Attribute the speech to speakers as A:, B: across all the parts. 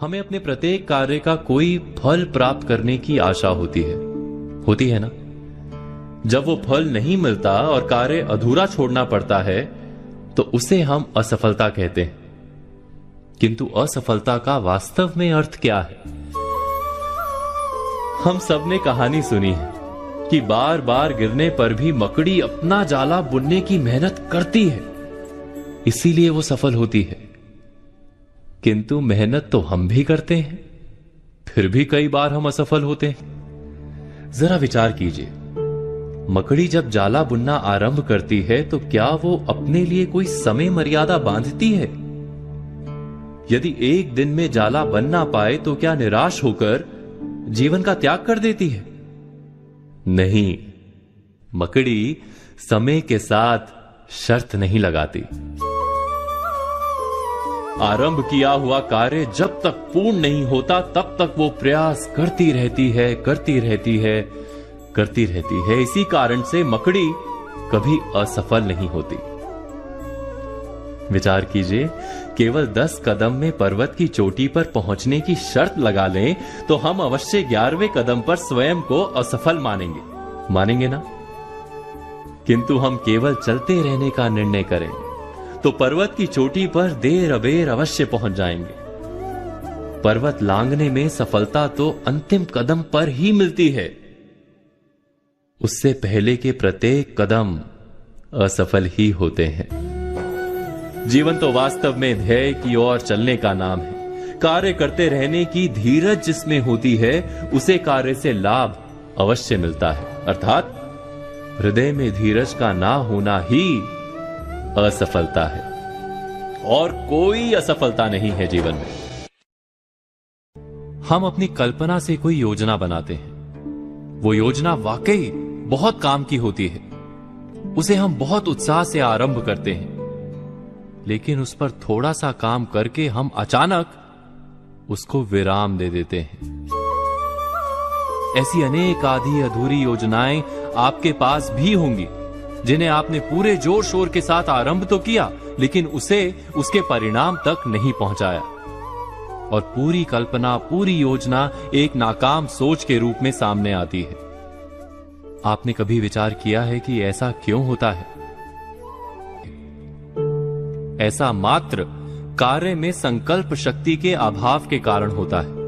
A: हमें अपने प्रत्येक कार्य का कोई फल प्राप्त करने की आशा होती है ना? जब वो फल नहीं मिलता और कार्य अधूरा छोड़ना पड़ता है तो उसे हम असफलता कहते हैं। किंतु असफलता का वास्तव में अर्थ क्या है? हम सब ने कहानी सुनी है कि बार बार गिरने पर भी मकड़ी अपना जाला बुनने की मेहनत करती है, इसीलिए वो सफल होती है। किंतु मेहनत तो हम भी करते हैं, फिर भी कई बार हम असफल होते हैं। जरा विचार कीजिए, मकड़ी जब जाला बुनना आरंभ करती है तो क्या वो अपने लिए कोई समय मर्यादा बांधती है? यदि एक दिन में जाला बन ना पाए तो क्या निराश होकर जीवन का त्याग कर देती है? नहीं, मकड़ी समय के साथ शर्त नहीं लगाती। आरंभ किया हुआ कार्य जब तक पूर्ण नहीं होता तब तक वो प्रयास करती रहती है। इसी कारण से मकड़ी कभी असफल नहीं होती। विचार कीजिए, केवल 10 कदम में पर्वत की चोटी पर पहुंचने की शर्त लगा लें तो हम अवश्य 11वें कदम पर स्वयं को असफल मानेंगे ना? किंतु हम केवल चलते रहने का निर्णय करें तो पर्वत की चोटी पर देर अबेर अवश्य पहुंच जाएंगे। पर्वत लांघने में सफलता तो अंतिम कदम पर ही मिलती है, उससे पहले के प्रत्येक कदम असफल ही होते हैं। जीवन तो वास्तव में ध्येय की ओर चलने का नाम है। कार्य करते रहने की धीरज जिसमें होती है उसे कार्य से लाभ अवश्य मिलता है। अर्थात हृदय में धीरज का ना होना ही असफलता है, और कोई असफलता नहीं है जीवन में। हम अपनी कल्पना से कोई योजना बनाते हैं, वो योजना वाकई बहुत काम की होती है, उसे हम बहुत उत्साह से आरंभ करते हैं, लेकिन उस पर थोड़ा सा काम करके हम अचानक उसको विराम दे देते हैं। ऐसी अनेक आधी अधूरी योजनाएं आपके पास भी होंगी जिन्हें आपने पूरे जोर शोर के साथ आरंभ तो किया, लेकिन उसे उसके परिणाम तक नहीं पहुंचाया, और पूरी कल्पना, पूरी योजना एक नाकाम सोच के रूप में सामने आती है। आपने कभी विचार किया है कि ऐसा क्यों होता है? ऐसा मात्र कार्य में संकल्प शक्ति के अभाव के कारण होता है।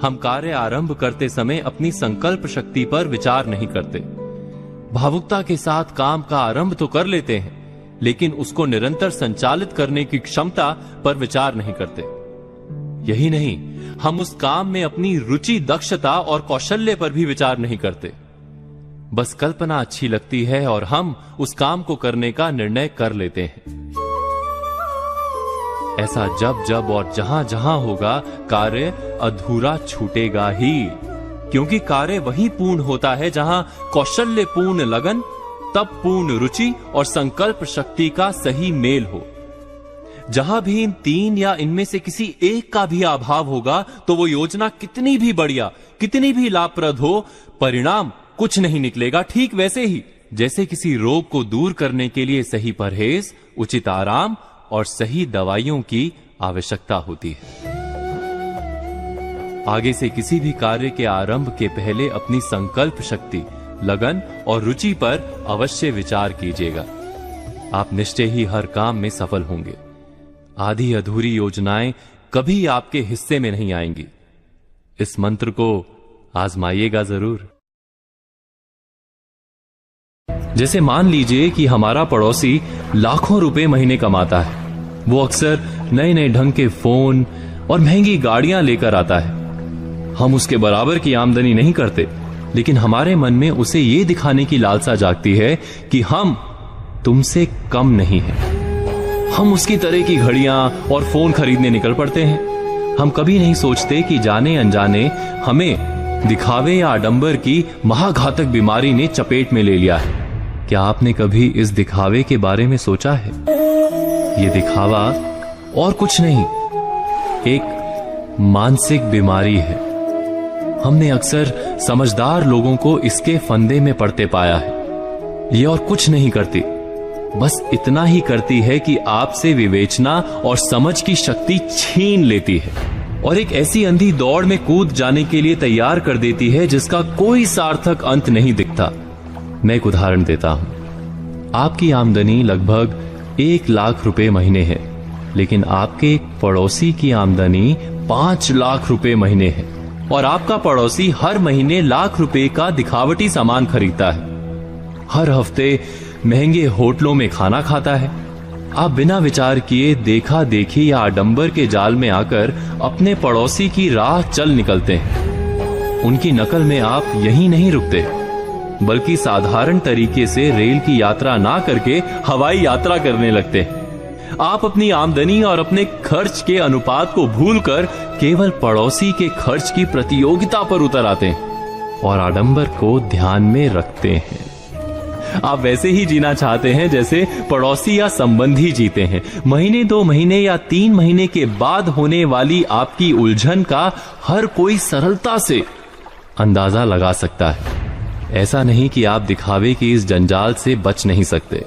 A: हम कार्य आरंभ करते समय अपनी संकल्प शक्ति पर विचार नहीं करते। भावुकता के साथ काम का आरंभ तो कर लेते हैं, लेकिन उसको निरंतर संचालित करने की क्षमता पर विचार नहीं करते। यही नहीं, हम उस काम में अपनी रुचि, दक्षता और कौशल्य पर भी विचार नहीं करते। बस कल्पना अच्छी लगती है और हम उस काम को करने का निर्णय कर लेते हैं। ऐसा जब जब और जहां जहां होगा, कार्य अधूरा छूटेगा ही, क्योंकि कार्य वही पूर्ण होता है जहां कौशल्य पूर्ण लगन, तब पूर्ण रुचि और संकल्प शक्ति का सही मेल हो। जहां भी इन तीन या इनमें से किसी एक का भी अभाव होगा तो वो योजना कितनी भी बढ़िया, कितनी भी लाभप्रद हो, परिणाम कुछ नहीं निकलेगा। ठीक वैसे ही जैसे किसी रोग को दूर करने के लिए सही परहेज, उचित आराम और सही दवाइयों की आवश्यकता होती है। आगे से किसी भी कार्य के आरंभ के पहले अपनी संकल्प शक्ति, लगन और रुचि पर अवश्य विचार कीजिएगा। आप निश्चय ही हर काम में सफल होंगे। आधी अधूरी योजनाएं कभी आपके हिस्से में नहीं आएंगी। इस मंत्र को आजमाइएगा जरूर। जैसे मान लीजिए कि हमारा पड़ोसी लाखों रुपए महीने कमाता है। वो अक्सर नए नए ढंग के फोन और महंगी गाड़ियां लेकर आता है। हम उसके बराबर की आमदनी नहीं करते, लेकिन हमारे मन में उसे ये दिखाने की लालसा जागती है कि हम तुमसे कम नहीं हैं। हम उसकी तरह की घड़ियां और फोन खरीदने निकल पड़ते हैं। हम कभी नहीं सोचते कि जाने अनजाने हमें दिखावे या आडंबर की महाघातक बीमारी ने चपेट में ले लिया है। क्या आपने कभी इस दिखावे के बारे में सोचा है? ये दिखावा और कुछ नहीं, एक मानसिक बीमारी है। हमने अक्सर समझदार लोगों को इसके फंदे में पड़ते पाया है। ये और कुछ नहीं करती, बस इतना ही करती है कि आपसे विवेचना और समझ की शक्ति छीन लेती है और एक ऐसी अंधी दौड़ में कूद जाने के लिए तैयार कर देती है जिसका कोई सार्थक अंत नहीं दिखता। मैं एक उदाहरण देता हूं। आपकी आमदनी लगभग 1 लाख रुपए महीने है, लेकिन आपके एक पड़ोसी की आमदनी 5 लाख रुपए महीने है और आपका पड़ोसी हर महीने लाख रुपए का दिखावटी सामान खरीदता है, हर हफ्ते महंगे होटलों में खाना खाता है। आप बिना विचार किए देखा देखी या आडंबर के जाल में आकर अपने पड़ोसी की राह चल निकलते हैं। उनकी नकल में आप यहीं नहीं रुकते, बल्कि साधारण तरीके से रेल की यात्रा ना करके हवाई यात्रा करने लगते हैं। आप अपनी आमदनी और अपने खर्च के अनुपात को भूलकर केवल पड़ोसी के खर्च की प्रतियोगिता पर उतर आते हैं और आडंबर को ध्यान में रखते हैं। आप वैसे ही जीना चाहते हैं जैसे पड़ोसी या संबंधी जीते हैं। महीने 2 महीने या 3 महीने के बाद होने वाली आपकी उलझन का हर कोई सरलता से अंदाजा लगा सकता है। ऐसा नहीं कि आप दिखावे की इस जंजाल से बच नहीं सकते।